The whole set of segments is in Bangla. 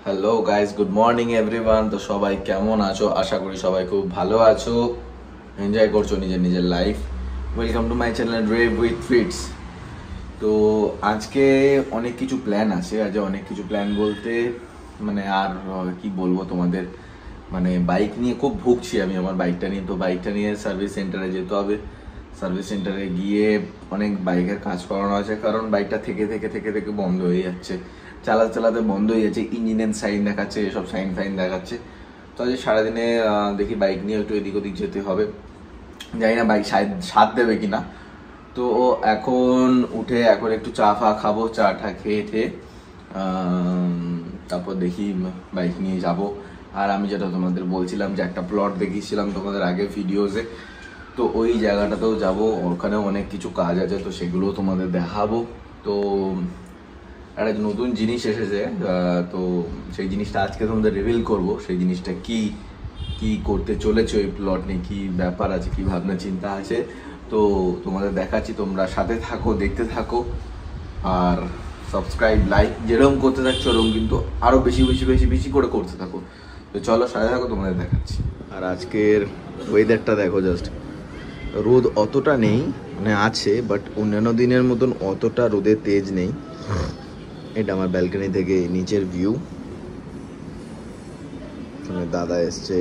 Hello guys, good morning everyone. তো সবাই কেমন আছো? আশা করি সবাই খুব ভালো আছো, এনজয় করছো নিজের নিজের life. Welcome to my channel rev with fits. তো আজকে অনেক কিছু প্ল্যান আছে। আজ অনেক কিছু প্ল্যান বলতে মানে আর কি বলবো তোমাদের, মানে বাইক নিয়ে খুব ভুগছি আমি আমার বাইকটা নিয়ে। তো বাইকটা নিয়ে সার্ভিস সেন্টারে যেতে হবে। সার্ভিস সেন্টারে গিয়ে অনেক বাইকের কাজ করানো আছে, কারণ বাইকটা থেকে থেকে থেকে থেকে বন্ধ হয়ে যাচ্ছে, চালাতে চালাতে বন্ধ হয়ে যাচ্ছে, ইঞ্জিনের সাইন দেখাচ্ছে, এসব সাইন ফাইন দেখাচ্ছে। তো আজ সারাদিনে দেখি বাইক নিয়ে একটু এদিক ওদিক যেতে হবে। জানি না বাইক সাথ দেবে কিনা। তো এখন উঠে এখন একটু চা ফা খাবো, চা টা খেয়ে ঠেয়ে তারপর দেখি বাইক নিয়ে যাব। আর আমি যেটা তোমাদের বলছিলাম যে একটা প্লট দেখিয়েছিলাম তোমাদের আগে ভিডিওসে, তো ওই জায়গাটাতেও যাব। ওখানে অনেক কিছু কাজ আছে, তো সেগুলোও তোমাদের দেখাবো। তো একটা নতুন জিনিস এসেছে, তো সেই জিনিসটা আজকে তোমাদের রিভিল করব। সেই জিনিসটা কি কি করতে চলেছে, ওই প্লট নিয়ে কী ব্যাপার আছে, কী ভাবনা চিন্তা আছে, তো তোমাদের দেখাচ্ছি। তোমরা সাথে থাকো, দেখতে থাকো, আর সাবস্ক্রাইব লাইক যেরকম করতে থাকছো ওরকম কিন্তু আরও বেশি বেশি বেশি বেশি করে করতে থাকো। তো চলো সাথে থাকো, তোমাদের দেখাচ্ছি। আর আজকের ওয়েদারটা দেখো জাস্ট, রোদ অতটা নেই, মানে আছে বাট অন্যান্য দিনের মতন অতটা রোদের তেজ নেই। এটা আমার ব্যালকনি থেকে নিচের ভিউ। দাদা এসছে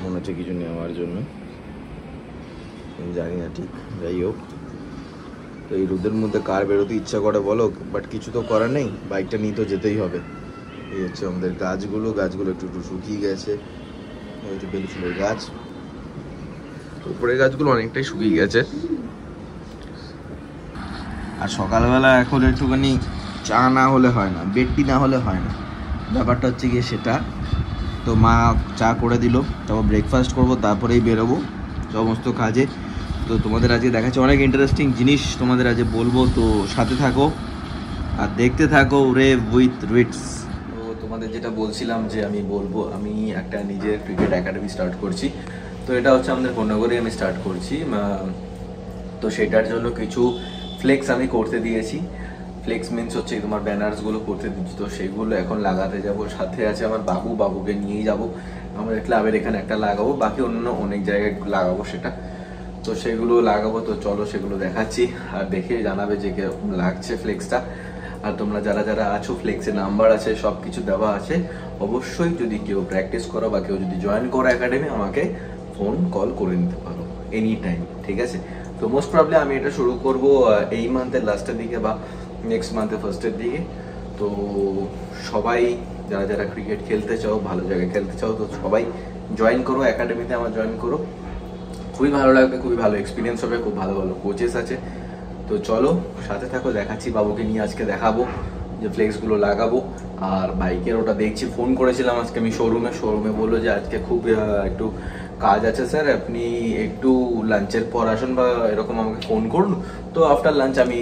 মনে হচ্ছে কিছু নেওয়ার জন্য, জানি না ঠিক, যাই হোক। তো এই রোদের মধ্যে কার বেরোতে ইচ্ছা করে বলো, বাট কিছু তো করার নেই, বাইকটা নিয়ে তো যেতেই হবে। এই হচ্ছে আমাদের গাছগুলো একটু একটু শুকিয়ে গেছে। এই হচ্ছে বেলি ফুলের গাছ, উপরের গাছগুলো অনেকটাই শুকিয়ে গেছে। আর সকালবেলা এখন একটুখানি চা না হলে হয় না, বেডটি না হলে হয় না, ব্যাপারটা হচ্ছে গিয়ে সেটা। তো মা চা করে দিল, তারপর ব্রেকফাস্ট করবো, তারপরেই বেরোবো সমস্ত কাজে। তো তোমাদের আজকে দেখাচ্ছে অনেক ইন্টারেস্টিং জিনিস, তোমাদের আজকে বলবো। তো সাথে থাকো আর দেখতে থাকো রেভ উইথ রিটস। তো তোমাদের যেটা বলছিলাম যে আমি বলবো, আমি একটা নিজের ক্রিকেট একাডেমি স্টার্ট করছি। তো এটা হচ্ছে আমাদের কোন্নগরে আমি স্টার্ট করছি। তো সেটার জন্য কিছু ফ্লেক্স আমি করতে দিয়েছি। ফ্লেক্স মিন্স হচ্ছে তোমার ব্যানার্সগুলো করতে দিচ্ছি, তো সেগুলো এখন লাগাতে যাব। সাথে আছে আমার বাবুকে নিয়েই যাব। আমাদের ক্লাবের এখানে একটা লাগাবো, বাকি অন্য অনেক জায়গায় লাগাবো সেটা। তো সেগুলো লাগাবো, তো চলো সেগুলো দেখাচ্ছি আর দেখে জানাবে যে কিরকম লাগছে ফ্লেক্সটা। আর তোমরা যারা যারা আছো, ফ্লেক্সের নাম্বার আছে, সব কিছু দেওয়া আছে। অবশ্যই যদি কেউ প্র্যাকটিস করো বা কেউ যদি জয়েন করো একাডেমি, আমাকে ফোন কল করে নিতে পারো এনি টাইম, ঠিক আছে? তো মোস্ট প্রবলি আমি এটা শুরু করব এই মান্থের লাস্টের দিকে বা নেক্সট মান্থের ফার্স্টের দিকে। তো সবাই যারা যারা ক্রিকেট খেলতে চাও, ভালো জায়গায় খেলতে চাও, তো সবাই জয়েন করো একাডেমিতে, আমার জয়েন করো। খুবই ভালো লাগবে, খুবই ভালো এক্সপিরিয়েন্স হবে, খুব ভালো ভালো কোচেস আছে। তো চলো সাথে থাকো, দেখাচ্ছি। বাবুকে নিয়ে আজকে দেখাবো যে ফ্লেক্সগুলো লাগাবো। আর বাইকের ওটা দেখছি, ফোন করেছিলাম আজকে আমি শোরুমে বললো যে আজকে খুব একটু কাজ আছে স্যার, আপনি একটু লাঞ্চের পর আসুন বা এরকম আমাকে ফোন করুন। তো আফটার লাঞ্চ আমি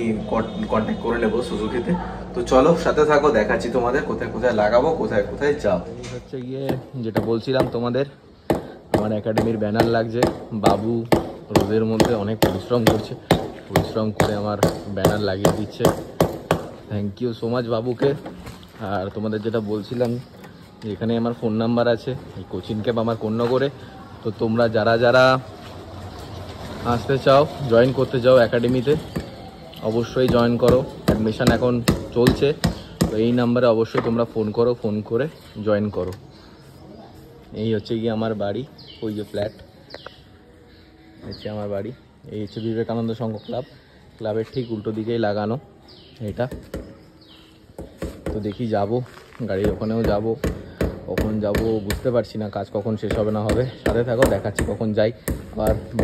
কন্ট্যাক্ট করে নেবো সুজুকিতে। তো চলো সাথে থাকো, দেখাচ্ছি তোমাদের কোথায় কোথায় লাগাবো, কোথায় কোথায় যাও। হচ্ছে গিয়ে যেটা বলছিলাম তোমাদের, আমার একাডেমির ব্যানার লাগছে। বাবু রোদের মধ্যে অনেক পরিশ্রম করছে, পরিশ্রম করে আমার ব্যানার লাগিয়ে দিচ্ছে। থ্যাংক ইউ সো মাচ বাবুকে। আর তোমাদের যেটা বলছিলাম, এখানে আমার ফোন নাম্বার আছে, এই কোচিং ক্যাম্প আমার কোন্নগরে। তো তোমরা যারা যারা আসতে চাও, জয়েন করতে চাও একাডেমিতে, অবশ্যই জয়েন করো। অ্যাডমিশান এখন চলছে, তো এই নাম্বারে অবশ্যই তোমরা ফোন করো, ফোন করে জয়েন করো। এই হচ্ছে গিয়ে আমার বাড়ি, ওই যে ফ্ল্যাট হচ্ছে আমার বাড়ি। এই হচ্ছে বিবেকানন্দ সংঘ ক্লাব, ক্লাবের ঠিক উল্টো দিকেই লাগানো এটা। তো দেখি যাব, গাড়ির ওখানেও যাব, কখন যাব বুঝতে পারছি না, কাজ কখন শেষ হবে না হবে। সাথে থাকো, দেখাচ্ছি কখন যাই।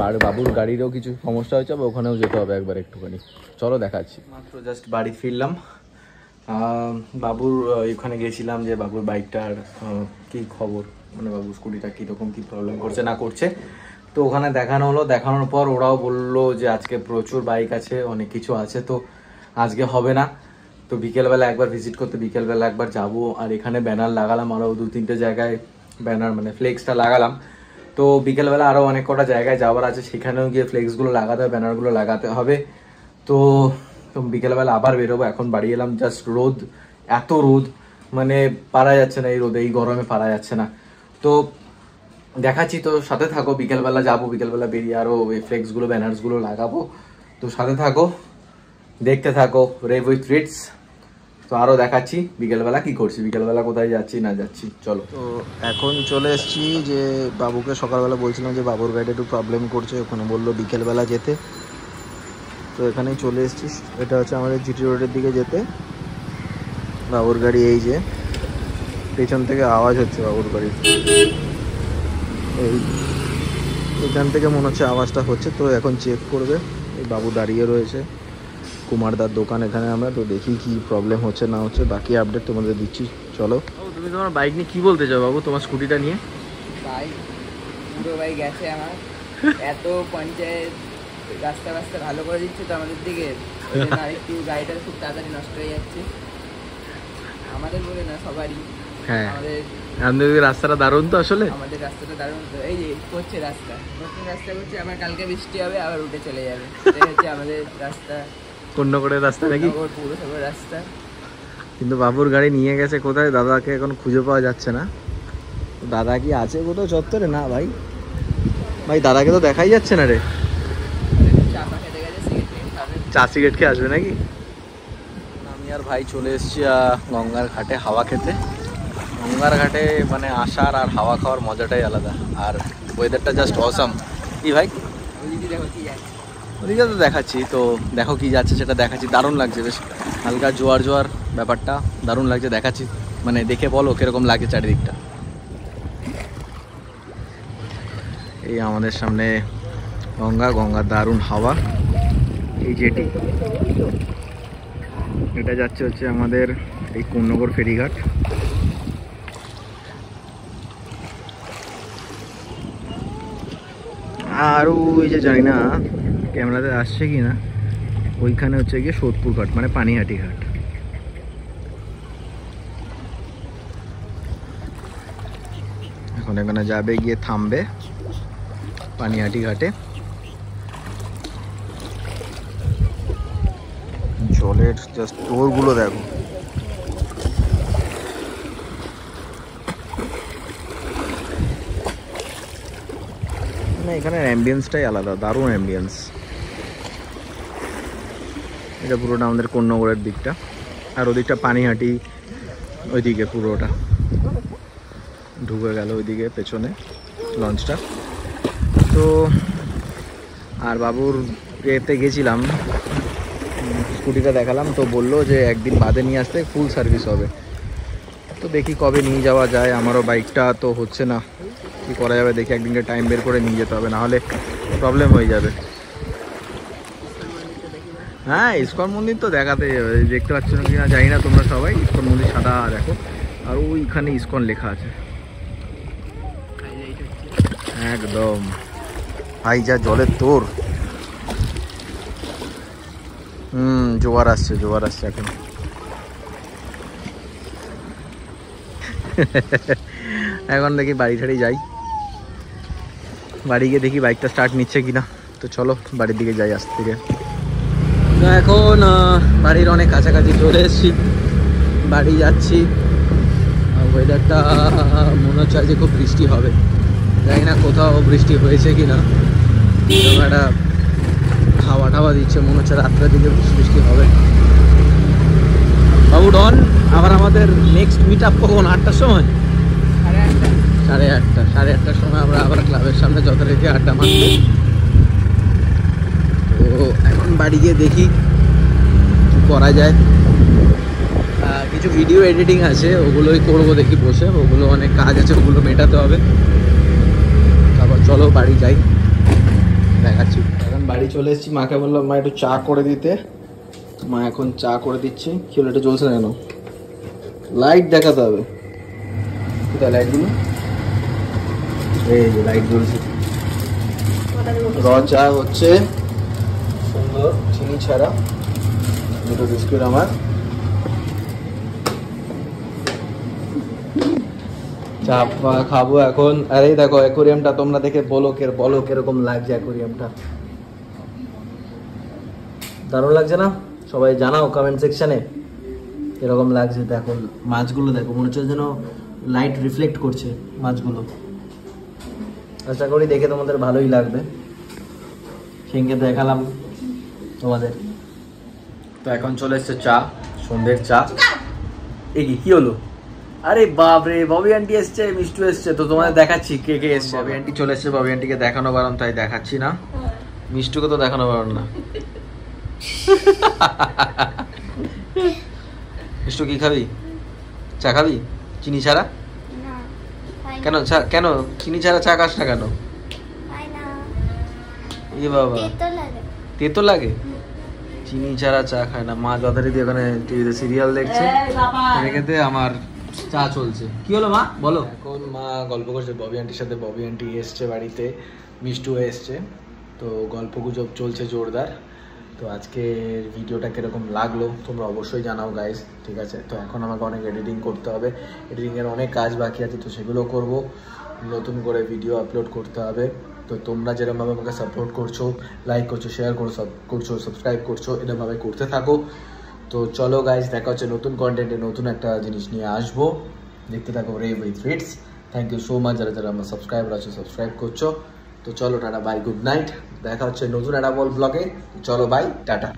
আর বাবুর গাড়িরও কিছু সমস্যা হয়েছে, ওখানেও যেতে হবে একবার একটুখানি। চলো দেখাচ্ছি। মাত্র জাস্ট বাড়ি ফিরলাম। বাবুর ওখানে গেছিলাম যে বাবুর বাইকটার কী খবর, মানে বাবুর স্কুটিটা কীরকম কী প্রবলেম করছে না করছে। তো ওখানে দেখানো হলো, দেখানোর পর ওরাও বললো যে আজকে প্রচুর বাইক আছে, অনেক কিছু আছে, তো আজকে হবে না। তো বিকেলবেলা একবার ভিজিট করতে বিকেলবেলা একবার যাব। আর এখানে ব্যানার লাগালাম আরও 2-3টে জায়গায়, ব্যানার মানে ফ্লেক্সটা লাগালাম। তো বিকেলবেলা আরও অনেক কটা জায়গায় যাওয়ার আছে, সেখানেও গিয়ে ফ্লেক্সগুলো লাগাতে হবে, ব্যানারগুলো লাগাতে হবে। তো বিকেলবেলা আবার বেরোবো। এখন বাড়ি এলাম, জাস্ট রোদ, এত রোদ, মানে পারা যাচ্ছে না, এই রোদে এই গরমে পারা যাচ্ছে না। তো দেখাচ্ছি, তো সাথে থাকো। বিকেলবেলা যাবো, বিকেলবেলা বেরিয়ে আরো ওই ফ্লেক্সগুলো ব্যানার্সগুলো লাগাবো, তো সাথে থাকো, দেখতে থাকো রেভ উইথ রিটস। তো আরো দেখাচ্ছি বিকেলবেলা কি করছি, বিকেলবেলা কোথায় যাচ্ছি না যাচ্ছি, চলো। তো এখন চলে এসেছি যে বাবুকে সকালবেলা বলছিলাম যে বাবুর গাড়িটা একটু প্রবলেম করছে, ওখানে বললো বিকেলবেলা যেতে। তো এখানেই চলে এসেছি, এটা হচ্ছে আমাদের জিটি রোডের দিকে যেতে। বাবুর গাড়ি এই যে পেছন থেকে আওয়াজ হচ্ছে বাবুর গাড়ির, এই এখান থেকে মনে হচ্ছে আওয়াজটা হচ্ছে। তো এখন চেক করবে, এই বাবু দাঁড়িয়ে রয়েছে কুমারদার দোকান এখানে। আমরা তো দেখি কি প্রবলেম হচ্ছে না হচ্ছে, বাকি আপডেট তোমাদের দিচ্ছি, চলো। তুমি তোমার বাইক নিয়ে কি বলতে চাও বাবু, তোমার স্কুটিটা নিয়ে? বাইক পুরো বাইক গেছে আমার, এত পঞ্চায়েত রাস্তা রাস্তা ভালো করে দিচ্ছে তো আমাদের দিকে, আরেকটু গাড়িটা খুব তাড়াতাড়ি নষ্ট হয়ে যাচ্ছে, আমাদের বলে না সবারই। হ্যাঁ, আমাদের রাস্তাটা দারুণ তো, আসলে আমাদের রাস্তাটা দারুণ তো, এই যে করছে রাস্তা, নতুন রাস্তা করছে, আমার কালকে বৃষ্টি হবে আবার উঠে চলে যাবে, এই হচ্ছে আমাদের রাস্তা, কন্যকড়ের রাস্তা নাকি পৌরসভার রাস্তা। কিন্তু বাবুর গাড়ি নিয়ে গেছে কোথায়, দাদাকে এখন খুঁজে পাওয়া যাচ্ছে না। দাদা কি আছে কোথাও চত্বরে? না ভাই, ভাই দাদাকে তো দেখাই যাচ্ছে না রে। চাপা খেতে গেছে, সিগারেট খাবে। চা সিগারেট খেয়ে আসবে নাকি? আমি আর ভাই চলে এসেছি গঙ্গার ঘাটে হাওয়া খেতে। গঙ্গার ঘাটে মানে আসার আর হাওয়া খাওয়ার মজাটাই আলাদা, আর ওয়েদারটা জাস্ট অসাম। কি ভাই ওইদিকে দেখো কি যাচ্ছে, ওদিকে তো দেখাচ্ছি, তো দেখো কি যাচ্ছে সেটা দেখাচ্ছি। দারুণ লাগছে, বেশ হালকা জোয়ার জোয়ার ব্যাপারটা দারুণ লাগছে, দেখাচ্ছি। মানে দেখে বলো কিরকম লাগছে চারিদিকটা। এই আমাদের সামনে গঙ্গা, গঙ্গার দারুণ হাওয়া। এই জেটি, এটা যাচ্ছে হচ্ছে আমাদের এই কোন্নগর ফেরিঘাট। আর ওই যে জানি না ক্যামেরাতে আসছে কি না, ওইখানে হচ্ছে গিয়ে সোদপুর ঘাট, মানে পানিহাটি ঘাট। এখন এখানে যাবে, গিয়ে থামবে পানিহাটি ঘাটে। জলের জাস্ট টোরগুলো দেখো, মানে এখানের অ্যাম্বিয়েন্সটাই আলাদা, দারুণ অ্যাম্বিয়েন্স। এটা পুরোটা আমাদের কোন্নগরের দিকটা, আর ওদিকটা পানিহাটি, ওইদিকে পুরোটা ঢুকে গেল ওইদিকে পেছনে লঞ্চটা। তো আর বাবুর এতে গেছিলাম, স্কুটিটা দেখালাম, তো বললো যে একদিন বাদে নিয়ে আসতে, ফুল সার্ভিস হবে। তো দেখি কবে নিয়ে যাওয়া যায়, আমারও বাইকটা তো হচ্ছে না, কি করা যাবে দেখি, একদিনকে টাইম বের করে নিয়ে যেতে হবে, নাহলে প্রবলেম হয়ে যাবে। হ্যাঁ, ইস্কন মন্দির তো দেখাতেই যাবে, দেখতে পাচ্ছ না কিনা জানি না তোমরা সবাই, ইস্কন মন্দির সাদা দেখো, আর ওইখানে ইস্কন লেখা আছে একদম। ভাই যা জলের তোর, জোয়ার আসছে, জোয়ার আসছে এখন। এখন দেখি বাড়ি ঠাড়ি যাই, বাড়ি গিয়ে দেখি বাইকটা স্টার্ট নিচ্ছে কিনা। তো চলো বাড়ির দিকে যাই আজ থেকে। তো এখন বাড়ির অনেক কাছাকাছি চলে এসেছি, বাড়ি যাচ্ছি। ওয়েদারটা মনে হচ্ছে আজকে খুব বৃষ্টি হবে, জানি না কোথাও বৃষ্টি হয়েছে কি না, একটা হাওয়া টাওয়া দিচ্ছে, মনে হচ্ছে রাত্রের দিকে বৃষ্টি হবে। বাবু ডন, আবার আমাদের নেক্সট মিট আপ কখন? 8টার সময়, 8:30, 8:30 সময় আমরা আবার ক্লাবের সামনে যথারীতি আড্ডা মারবো। তো এখন বাড়ি গিয়ে দেখি কি করা যায়, কিছু ভিডিও এডিটিং আছে, ওগুলোই করবো দেখি বসে, ওগুলো অনেক কাজ আছে, ওগুলো মেটাতে হবে। তারপর চলো বাড়ি যাই, দেখাচ্ছি। এখন বাড়ি চলে এসেছি, মাকে বললাম মা একটু চা করে দিতে, মা এখন চা করে দিচ্ছে। কি হলো, এটা জ্বলছে না কেন? লাইট দেখাতে হবে, কোথায় লাইটগুলো? এই যে লাইট জ্বলছে। র চা হচ্ছে সুন্দর, চিনি ছাড়া, দুটো বিস্কুট আমার। চা খাবো এখন। আরে দেখো অ্যাকোরিয়ামটা, তোমরা দেখে বলো কিরকম লাগছে অ্যাকোরিয়ামটা। দারুণ লাগছে না? সবাই জানাও কমেন্ট সেকশনে। এরকম লাগছে। দেখো মাছগুলো, দেখো মনে হচ্ছে যেন লাইট রিফ্লেক্ট করছে মাছগুলো। আশা করি দেখে তোমাদের ভালোই লাগবে, সেদিনকে দেখালাম তোমাদের। তো এখন চলে এসছে চা, সন্ধ্যের চা। এ কি হলো? আরে বাপ রে, ববি আন্টি এসছে, মিষ্টু এসছে। তো তোমাদের দেখাচ্ছি কে কে এসছে। ববি আন্টি চলে এসছে, ববি আন্টিকে দেখানো বারণ, তাই দেখাচ্ছি না। মিষ্টুকে তো দেখানো বারণ না। মিষ্টু কি খাবি? চা খাবি চিনি ছাড়া? কেন কেন চিনি ছাড়া চা খাস না কেন? এ বাবা, তেতো লাগে? চিনি ছাড়া চা খায় না। মা যথারীতি ওখানে টিভিতে সিরিয়াল দেখছে, দেখেতে আমার চা চলছে। কি হলো মা বলো? এখন মা গল্প করছে ববি আন্টির সাথে। ববি আন্টি এসছে বাড়িতে, মিষ্টু এসছে, তো গল্প গুজব চলছে জোরদার। তো আজকের ভিডিওটা কীরকম লাগলো তোমরা অবশ্যই জানাও গাইস, ঠিক আছে? তো এখন আমাকে অনেক এডিটিং করতে হবে, এডিটিংয়ের অনেক কাজ বাকি আছে, তো সেগুলো করব। নতুন করে ভিডিও আপলোড করতে হবে। তো তোমরা যেরকমভাবে আমাকে সাপোর্ট করছো, লাইক করছো, শেয়ার করছো, সাবস্ক্রাইব করছো, এরকমভাবে করতে থাকো। তো চলো গাইস, দেখা হচ্ছে নতুন কন্টেন্টে, নতুন একটা জিনিস নিয়ে আসবো। দেখতে থাকো রে উইথ রিটস। থ্যাংক ইউ সো মাচ যারা যারা আমার সাবস্ক্রাইবার আছো, সাবস্ক্রাইব করছো। তো চলো টাটা, বাই, গুড নাইট। দেখা হচ্ছে নতুন একটা ব্লগে। চলো বাই, টাটা।